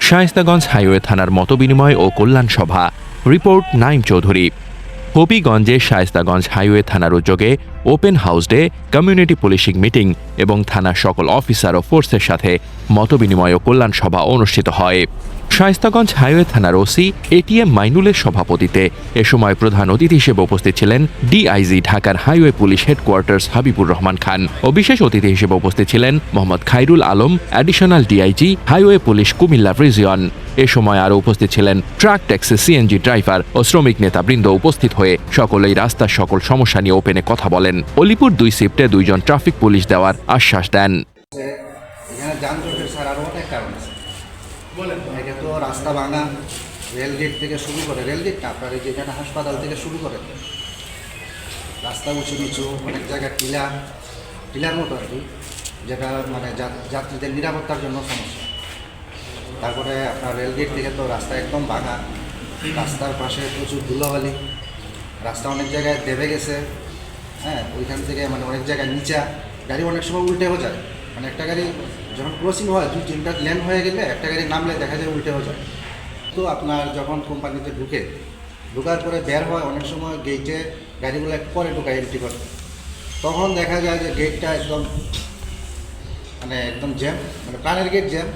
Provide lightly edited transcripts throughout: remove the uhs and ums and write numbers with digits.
Shayestaganj highway থানার মতবিনিময় ও কল্যাণ সভা। রিপোর্ট নাইম চৌধুরী। হবিগঞ্জে শায়েস্তাগঞ্জ হাইওয়ে থানার উদ্যোগে open house day, community policing meeting এবং থানার সকল অফিসার ও ফোর্সের সাথে মতবিনিময় ও কল্যাণ সভা অনুষ্ঠিত হয়। শায়েস্তাগঞ্জ হাইওয়ে থানার ওসি এটিএম মাইনুলের সভাপতিত্বে এ সময় প্রধান অতিথি হিসেবে উপস্থিত ছিলেন ডিআইজি ঢাকার highway police headquarters Habibur Rahman Khan ও বিশেষ অতিথি হিসেবে উপস্থিত ছিলেন Mohammad Khairul Alam, additional DIG highway police Comilla region. এ সময় আরও উপস্থিত ছিলেন ট্রাক ট্যাক্সি সিএনজি ড্রাইভার ও শ্রমিক নেতাবৃন্দ। উপস্থিত হয়ে সকলেই রাস্তার সকল সমস্যা নিয়ে ওপেনে কথা বলেন। অলিপুর 2 শিফটে 2 জন ট্রাফিক পুলিশ দেওয়ার আশ্বাস দেন। এটা তো রাস্তা ভাঙা, রেলগেট থেকে শুরু করে, রেলগেট না আপনার যেখানে হাসপাতাল থেকে শুরু করে রাস্তা উঁচু নিচু, অনেক জায়গায় টিলার মতো আর কি, যেটা মানে যাত্রীদের নিরাপত্তার জন্য সমস্যা। তারপরে আপনার রেলগেট থেকে তো রাস্তা একদম ভাঙা, রাস্তার পাশে প্রচুর ধুলোবালি, রাস্তা অনেক জায়গায় দেবে গেছে। হ্যাঁ, ওইখান থেকে মানে অনেক জায়গায় নিচা, গাড়ি অনেক সময় উল্টেও যায়। মানে একটা গাড়ি যখন ক্রসিং হয় 2-3টা লেন হয়ে গেলে একটা গাড়ি নামলে দেখা যায় উল্টেও যায়। তো আপনার যখন কোম্পানিতে ঢোকার পরে বের হয়, অনেক সময় গেটে গাড়িগুলো একটু পরে ঢোকায় এন্ট্রি করে, তখন দেখা যায় যে গেটটা একদম জ্যাম, মানে প্রাণের গেট জ্যাম।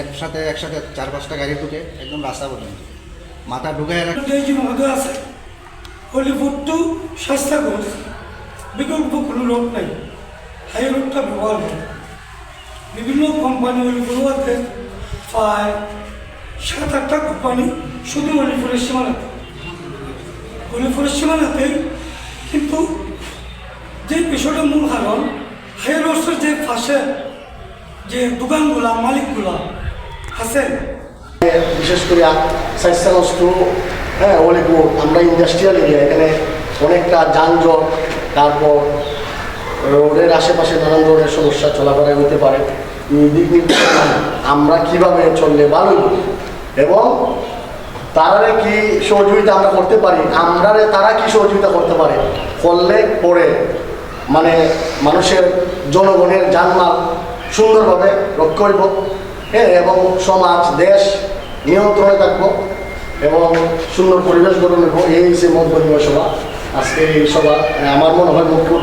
একসাথে 4-5টা গাড়ি ঢুকে একদম রাস্তা পর্যন্ত মাথা ঢুকায় আছে। হলিউড টু শায়েস্তাগঞ্জ বিকল্প কোনো রোড নাই, হাই রোডটা ব্যবহার করে বিভিন্ন কোম্পানি। হলিউড আছে প্রায় 7-8টা কোম্পানি শুধু হলিউডের সীমানাতে। কিন্তু যে বিষয়টা মূল কারণ, হাই রোডের যে পাশে যে দোকানগুলা মালিকগুলা আছে, বিশেষ করে শায়েস্তাগঞ্জ টু অলিপুর, আমরা ইন্ডাস্ট্রিয়াল এরিয়া, এখানে অনেকটা যানজট, তারপর রোডের আশেপাশে নানান ধরনের সমস্যা চলাফেরা হতে পারে। দিক নির্দেশনা আমরা কীভাবে চললে ভালো এবং তারা কি সহযোগিতা আমরা করতে পারি, তারা কি সহযোগিতা করতে পারে করলে পরে মানে মানুষের জনগণের জানমাল সুন্দরভাবে রক্ষা করব, এবং সমাজ দেশ নিয়ন্ত্রণে থাকবো এবং সুন্দর পরিবেশ গঠন করবো। এই যে মত বিনিময় সভা, আজকে এই সভা আমার মনে হয় মুখ্য